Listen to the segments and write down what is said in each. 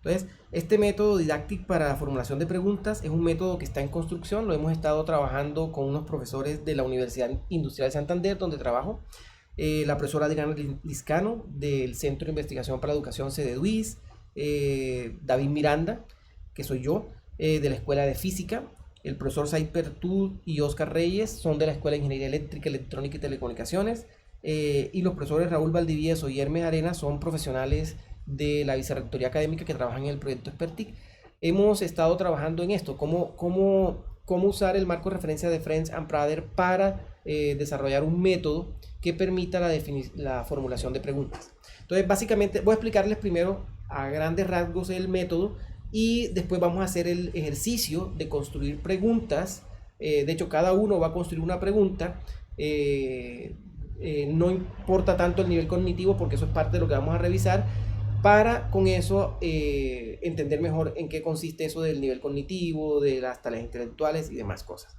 Entonces, este método didáctico para formulación de preguntas es un método que está en construcción, lo hemos estado trabajando con unos profesores de la Universidad Industrial de Santander, donde trabajo, la profesora Adriana Liscano del Centro de Investigación para la Educación CEDEDUIS, David Miranda, que soy yo, de la Escuela de Física, el profesor Said Pertud y Oscar Reyes son de la Escuela de Ingeniería Eléctrica, Electrónica y Telecomunicaciones, y los profesores Raúl Valdivieso y Hermes Arena son profesionales de la Vicerrectoría Académica que trabajan en el proyecto Expertic. Hemos estado trabajando en esto, cómo usar el marco de referencia de Friends and Prather para desarrollar un método que permita la formulación de preguntas. Entonces, básicamente, voy a explicarles primero a grandes rasgos el método y después vamos a hacer el ejercicio de construir preguntas. De hecho, cada uno va a construir una pregunta. No importa tanto el nivel cognitivo porque eso es parte de lo que vamos a revisar, para con eso entender mejor en qué consiste eso del nivel cognitivo, de las tareas intelectuales y demás cosas.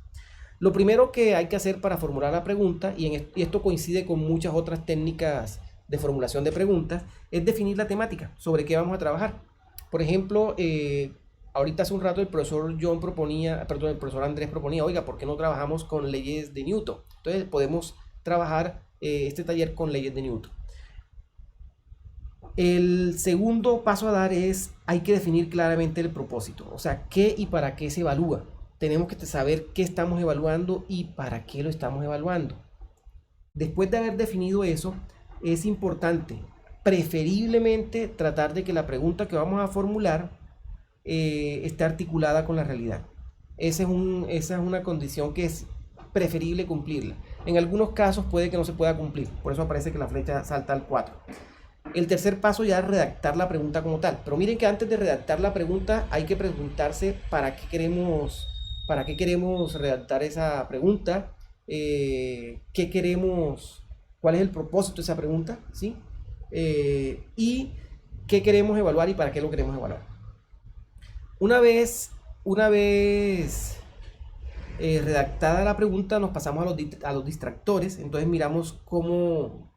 Lo primero que hay que hacer para formular la pregunta, y esto coincide con muchas otras técnicas de formulación de preguntas, es definir la temática, sobre qué vamos a trabajar. Por ejemplo, ahorita hace un rato el profesor el profesor Andrés proponía, oiga, ¿por qué no trabajamos con leyes de Newton? Entonces podemos trabajar este taller con leyes de Newton. El segundo paso a dar es, hay que definir claramente el propósito, o sea, qué y para qué se evalúa. Tenemos que saber qué estamos evaluando y para qué lo estamos evaluando. Después de haber definido eso, es importante, preferiblemente, tratar de que la pregunta que vamos a formular esté articulada con la realidad. Esa es una condición que es preferible cumplirla. En algunos casos puede que no se pueda cumplir, por eso aparece que la flecha salta al 4. El tercer paso ya es redactar la pregunta como tal. Pero miren que antes de redactar la pregunta hay que preguntarse para qué queremos redactar esa pregunta, qué queremos, cuál es el propósito de esa pregunta, ¿sí? Y qué queremos evaluar y para qué lo queremos evaluar. Una vez redactada la pregunta, nos pasamos a los distractores. Entonces miramos cómo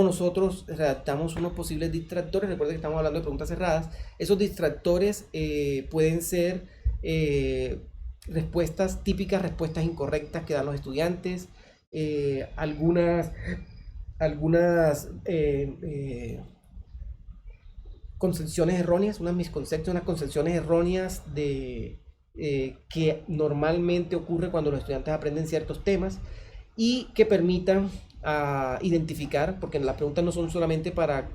nosotros redactamos unos posibles distractores. Recuerden que estamos hablando de preguntas cerradas. Esos distractores pueden ser típicas respuestas incorrectas que dan los estudiantes, algunas concepciones erróneas, unas misconcepciones, unas concepciones erróneas que normalmente ocurre cuando los estudiantes aprenden ciertos temas y que permitan identificar, porque las preguntas no son solamente para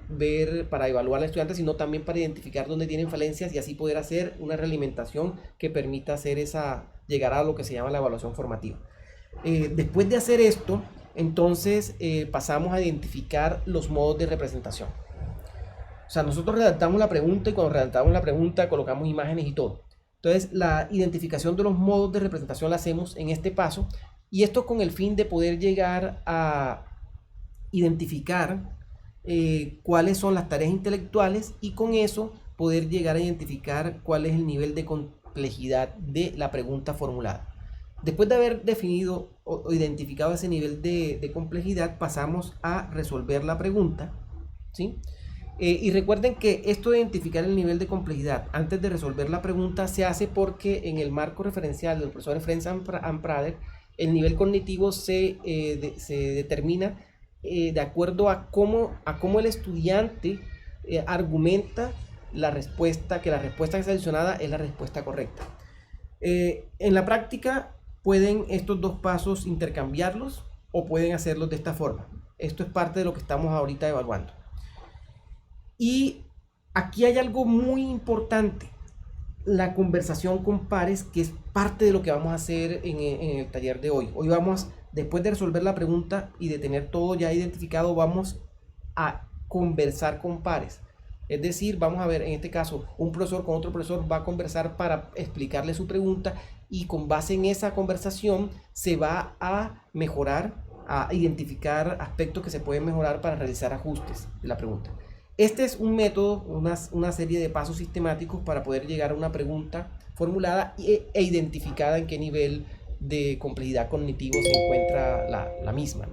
evaluar al estudiante, sino también para identificar dónde tienen falencias y así poder hacer una realimentación que permita llegar a lo que se llama la evaluación formativa. Después de hacer esto, entonces pasamos a identificar los modos de representación. O sea, nosotros redactamos la pregunta y cuando redactamos la pregunta colocamos imágenes y todo. Entonces, la identificación de los modos de representación la hacemos en este paso, y esto con el fin de poder llegar a identificar cuáles son las tareas intelectuales y con eso poder llegar a identificar cuál es el nivel de complejidad de la pregunta formulada. Después de haber definido o identificado ese nivel de complejidad, pasamos a resolver la pregunta, ¿sí? Y recuerden que esto de identificar el nivel de complejidad antes de resolver la pregunta se hace porque en el marco referencial del profesor Friends and Prather, el nivel cognitivo se determina de acuerdo a cómo el estudiante argumenta la respuesta, que la respuesta que seleccionada es la respuesta correcta. En la práctica pueden estos dos pasos intercambiarlos o pueden hacerlos de esta forma. Esto es parte de lo que estamos ahorita evaluando. Y aquí hay algo muy importante, la conversación con pares, que es parte de lo que vamos a hacer en el taller de hoy. Hoy vamos, después de resolver la pregunta y de tener todo ya identificado, vamos a conversar con pares. Es decir, vamos a ver, en este caso, un profesor con otro profesor va a conversar para explicarle su pregunta y con base en esa conversación se va a mejorar, a identificar aspectos que se pueden mejorar para realizar ajustes de la pregunta. Este es un método, una serie de pasos sistemáticos para poder llegar a una pregunta formulada e identificada en qué nivel de complejidad cognitivo se encuentra la misma.